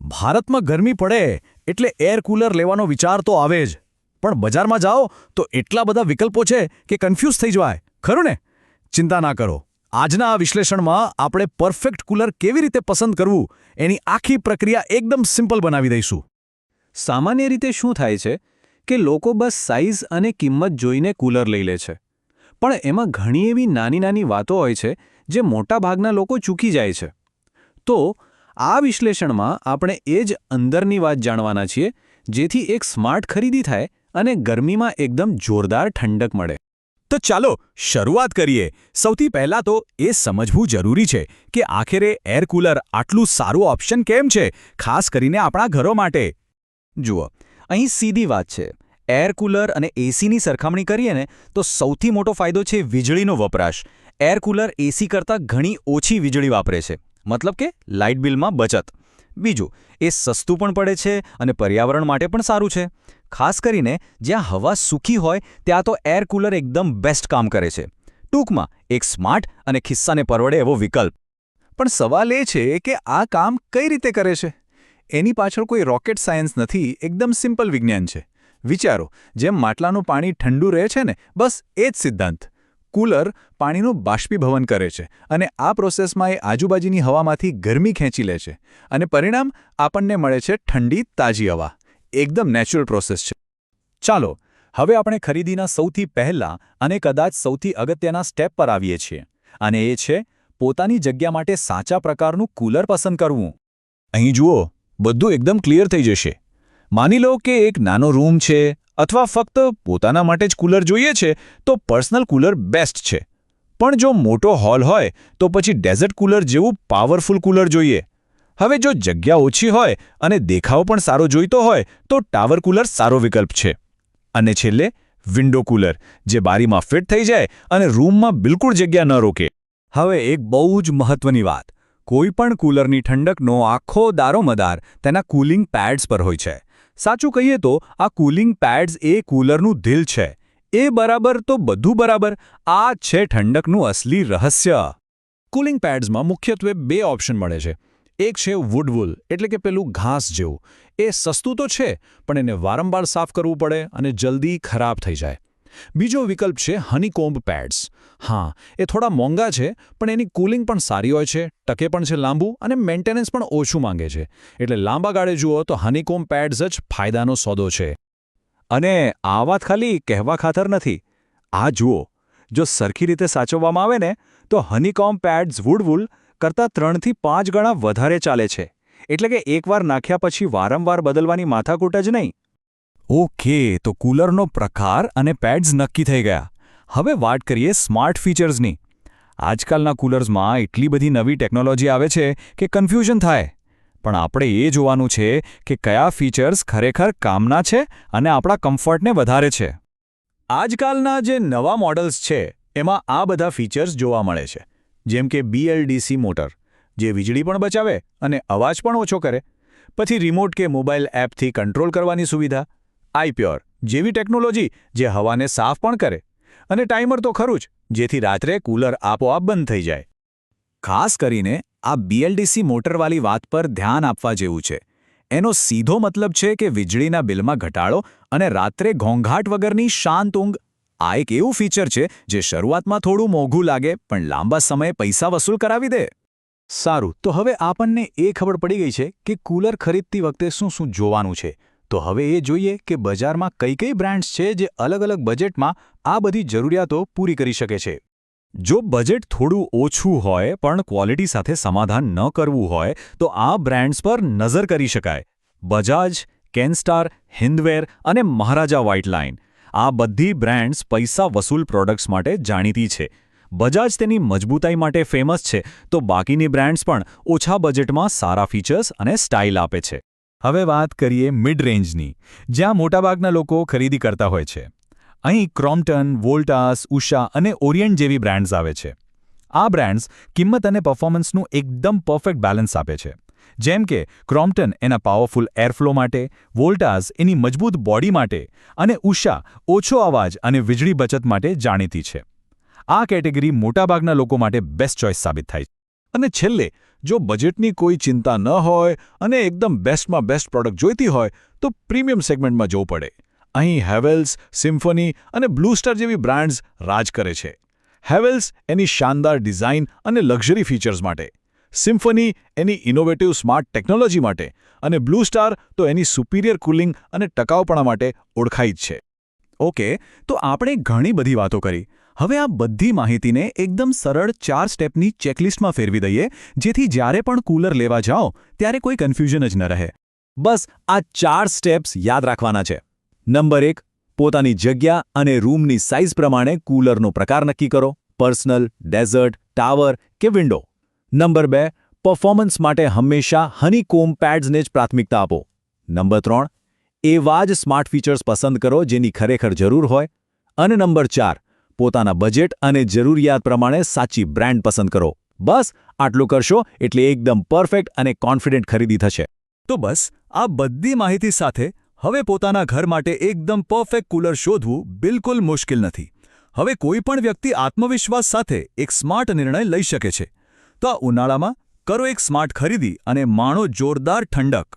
ભારતમાં ગરમી પડે એટલે એર કૂલર લેવાનો વિચાર તો આવે જ, પણ બજારમાં જાઓ તો એટલા બધા વિકલ્પો છે કે કન્ફ્યુઝ થઈ જવાય, ખરું ને? ચિંતા ના કરો, આજના આ વિશ્લેષણમાં આપણે પરફેક્ટ કૂલર કેવી રીતે પસંદ કરવું એની આખી પ્રક્રિયા એકદમ સિમ્પલ બનાવી દઈશું. સામાન્ય રીતે શું થાય છે કે લોકો બસ સાઇઝ અને કિંમત જોઈને કૂલર લઈ લે છે, પણ એમાં ઘણી એવી નાની નાની વાતો હોય છે જે મોટાભાગના લોકો ચૂકી જાય છે. તો આ વિશ્લેષણમાં આપણે એ જ અંદરની વાત જાણવાના છીએ, જેથી એક સ્માર્ટ ખરીદી થાય અને ગરમીમાં એકદમ જોરદાર ઠંડક મળે. તો ચાલો શરૂઆત કરીએ. સૌથી પહેલાં તો એ સમજવું જરૂરી છે કે આખરે એર કૂલર આટલું સારું ઓપ્શન કેમ છે, ખાસ કરીને આપણા ઘરો માટે. જુઓ, અહીં સીધી વાત છે. એર કૂલર અને એસીની સરખામણી કરીએ ને તો સૌથી મોટો ફાયદો છે વીજળીનો વપરાશ. એર કૂલર એસી કરતાં ઘણી ઓછી વીજળી વાપરે છે, મતલબ કે લાઇટ બિલમાં બચત. બીજું, એ સસ્તું પણ પડે છે અને પર્યાવરણ માટે પણ સારું છે. ખાસ કરીને જ્યાં હવા સૂકી હોય ત્યાં તો એર કૂલર એકદમ બેસ્ટ કામ કરે છે. ટૂંકમાં એક સ્માર્ટ અને ખિસ્સાને પરવડે એવો વિકલ્પ. પણ સવાલ એ છે કે આ કામ કઈ રીતે કરે છે? એની પાછળ કોઈ રોકેટ સાયન્સ નથી, એકદમ સિમ્પલ વિજ્ઞાન છે. વિચારો, જેમ માટલાનું પાણી ઠંડુ રહે છે ને, બસ એ જ સિદ્ધાંત. કૂલર પાણીનું બાષ્પીભવન કરે છે અને આ પ્રોસેસમાં એ આજુબાજુની હવામાંથી ગરમી ખેંચી લે છે અને પરિણામ આપણને મળે છે ઠંડી તાજી હવા. એકદમ નેચરલ પ્રોસેસ છે. ચાલો હવે આપણે ખરીદીના સૌથી પહેલા અને કદાચ સૌથી અગત્યના સ્ટેપ પર આવીએ છીએ, અને એ છે પોતાની જગ્યા માટે સાચા પ્રકારનું કૂલર પસંદ કરવું. અહીં જુઓ, બધું એકદમ ક્લિયર થઈ જશે. માની લો કે એક નાનો રૂમ છે અથવા ફક્ત પોતાના માટે જ કૂલર જોઈએ છે તો પર્સનલ કૂલર બેસ્ટ છે. પણ જો મોટો હોલ હોય તો પછી ડેઝર્ટ કૂલર જેવું પાવરફુલ કૂલર જોઈએ. હવે જો જગ્યા ઓછી હોય અને દેખાવ પણ સારો જોઈતો હોય તો ટાવર કૂલર સારો વિકલ્પ છે. અને છેલ્લે વિન્ડો કૂલર, જે બારીમાં ફિટ થઈ જાય અને રૂમમાં બિલકુલ જગ્યા ન રોકે. હવે એક બહુ જ મહત્વની વાત, કોઈ પણ કૂલરની ઠંડકનો આખો દારોમદાર તેના કૂલિંગ પેડ્સ પર હોય છે. સાચું કહીએ તો આ કૂલિંગ પેડ્સ એ કૂલરનું દિલ છે. એ બરાબર તો બધું બરાબર. આ છે ઠંડકનું અસલી રહસ્ય. કૂલિંગ પેડ્સમાં મુખ્યત્વે બે ઓપ્શન મળે છે. એક છે વુડવુલ, એટલે કે પેલું ઘાસ જેવું. એ સસ્તું તો છે, પણ એને વારંવાર સાફ કરવું પડે અને જલ્દી ખરાબ થઈ જાય. બીજો વિકલ્પ છે હનીકોમ્બ પેડ્સ. હા, એ થોડા મોંઘા છે, પણ એની કૂલિંગ પણ સારી હોય છે, ટકે પણ છે લાંબુ અને મેન્ટેનન્સ પણ ઓછું માંગે છે. એટલે લાંબા ગાળે જુઓ તો હનીકોમ્બ પેડ્સ જ ફાયદાનો સોદો છે. અને આ વાત ખાલી કહેવા ખાતર નથી. આ જુઓ, જો સરખી રીતે સાચવવામાં આવે ને તો હનીકોમ્બ પેડ્સ વુડવુલ કરતાં 3 થી 5 ગણા વધારે ચાલે છે. એટલે કે એકવાર નાખ્યા પછી વારંવાર બદલવાની માથાકૂટ જ નહીં. ઓકે, તો કૂલરનો પ્રકાર અને પેડ્સ નક્કી થઈ ગયા. હવે વાત કરીએ સ્માર્ટ ફીચર્સની. આજકાલના કૂલર્સમાં એટલી બધી નવી ટેકનોલોજી આવે છે કે કન્ફ્યુઝન થાય. પણ આપણે એ જોવાનું છે કે કયા ફીચર્સ ખરેખર કામના છે અને આપણા કમ્ફર્ટને વધારે છે. આજકાલના જે નવા મોડલ્સ છે એમાં આ બધા ફીચર્સ જોવા મળે છે. જેમ કે BLDC મોટર, જે વીજળી પણ બચાવે અને અવાજ પણ ઓછો કરે. પછી રિમોટ કે મોબાઈલ એપથી કંટ્રોલ કરવાની સુવિધા. આઈપ્યોર જેવી ટેકનોલોજી જે હવાને સાફ પણ કરે. અને ટાઈમર તો ખરું જ, જેથી રાત્રે કૂલર આપોઆપ બંધ થઈ જાય. ખાસ કરીને આ BLDC મોટરવાળી વાત પર ધ્યાન આપવા જેવું છે. એનો સીધો મતલબ છે કે વીજળીના બિલમાં ઘટાડો અને રાત્રે ઘોંઘાટ વગરની શાંત ઊંઘ. આ એક એવું ફીચર છે જે શરૂઆતમાં થોડું મોંઘું લાગે પણ લાંબા સમયે પૈસા વસૂલ કરાવી દે. સારું, તો હવે આપણને એ ખબર પડી ગઈ છે કે કૂલર ખરીદતી વખતે શું શું જોવાનું છે. તો હવે એ જોઈએ કે બજારમાં કઈ કઈ બ્રાન્ડ્સ છે જે અલગ અલગ બજેટમાં આ બધી જરૂરિયાતો પૂરી કરી શકે છે. જો બજેટ થોડું ઓછું હોય પણ ક્વોલિટી સાથે સમાધાન ન કરવું હોય તો આ બ્રાન્ડ્સ પર નજર કરી શકાય. બજાજ, કેનસ્ટાર, હિન્દવેર અને મહારાજા વ્હાઇટ લાઇન. આ બધી બ્રાન્ડ્સ પૈસા વસૂલ પ્રોડક્ટ્સ માટે જાણીતી છે. બજાજ તેની મજબૂતાઈ માટે ફેમસ છે, તો બાકીની બ્રાન્ડ્સ પણ ઓછા બજેટમાં સારા ફીચર્સ અને સ્ટાઇલ આપે છે. હવે વાત કરીએ મિડ રેન્જની, જ્યાં મોટાભાગના લોકો ખરીદી કરતા હોય છે. અહીં ક્રોમ્પ્ટન, વોલ્ટાસ, ઉષા અને ઓરિયન્ટ જેવી બ્રાન્ડ્સ આવે છે. આ બ્રાન્ડ્સ કિંમત અને પરફોર્મન્સનું એકદમ પરફેક્ટ બેલેન્સ આપે છે. જેમ કે ક્રોમ્પ્ટન એના પાવરફુલ એરફ્લો માટે, વોલ્ટાસ એની મજબૂત બોડી માટે અને ઉષા ઓછો અવાજ અને વીજળી બચત માટે જાણીતી છે. આ કેટેગરી મોટાભાગના લોકો માટે બેસ્ટ ચોઇસ સાબિત થાય છે. અને છેલ્લે જો બજેટની કોઈ ચિંતા ન હોય અને એકદમ બેસ્ટમાં બેસ્ટ પ્રોડક્ટ જોઈતી હોય તો પ્રીમિયમ સેગમેન્ટમાં જવું પડે. અહીં હેવેલ્સ, સિમ્ફની અને બ્લુ સ્ટાર જેવી બ્રાન્ડ્સ રાજ કરે છે. હેવેલ્સ એની શાનદાર ડિઝાઇન અને લક્ઝરી ફીચર્સ માટે, સિમ્ફની એની ઇનોવેટિવ સ્માર્ટ ટેકનોલોજી માટે અને બ્લુ સ્ટાર તો એની સુપિરિયર કુલિંગ અને ટકાઉપણા માટે ઓળખાઈ જ છે. ઓકે, તો આપણે ઘણી બધી વાતો કરી. હવે આ બધી માહિતીને એકદમ સરળ 4 સ્ટેપની ચેકલિસ્ટમાં ફેરવી દઈએ, જેથી જ્યારે પણ કૂલર લેવા જાઓ ત્યારે કોઈ કન્ફ્યુઝન જ ન રહે. બસ આ 4 સ્ટેપ્સ યાદ રાખવાના છે. નંબર 1, પોતાની જગ્યા અને રૂમની સાઇઝ પ્રમાણે કૂલરનો પ્રકાર નક્કી કરો. પર્સનલ, ડેઝર્ટ, ટાવર કે વિન્ડો. નંબર 2, પરફોર્મન્સ માટે હંમેશા હનીકોમ્બ પેડ્સને જ પ્રાથમિકતા આપો. નંબર 3, એવા જ સ્માર્ટ ફીચર્સ પસંદ કરો જેની ખરેખર જરૂર હોય. અને નંબર 4, પોતાના બજેટ અને જરૂરિયાત પ્રમાણે સાચી બ્રાન્ડ પસંદ કરો. બસ આટલું કરશો એટલે એકદમ પરફેક્ટ અને કોન્ફિડન્ટ ખરીદી થશે. તો બસ આ બધી માહિતી સાથે હવે પોતાના ઘર માટે એકદમ પરફેક્ટ કૂલર શોધવું બિલકુલ મુશ્કેલ નથી. હવે કોઈ પણ વ્યક્તિ આત્મવિશ્વાસ સાથે એક સ્માર્ટ નિર્ણય લઈ શકે છે. તો આ ઉનાળામાં કરો એક સ્માર્ટ ખરીદી અને માણો જોરદાર ઠંડક.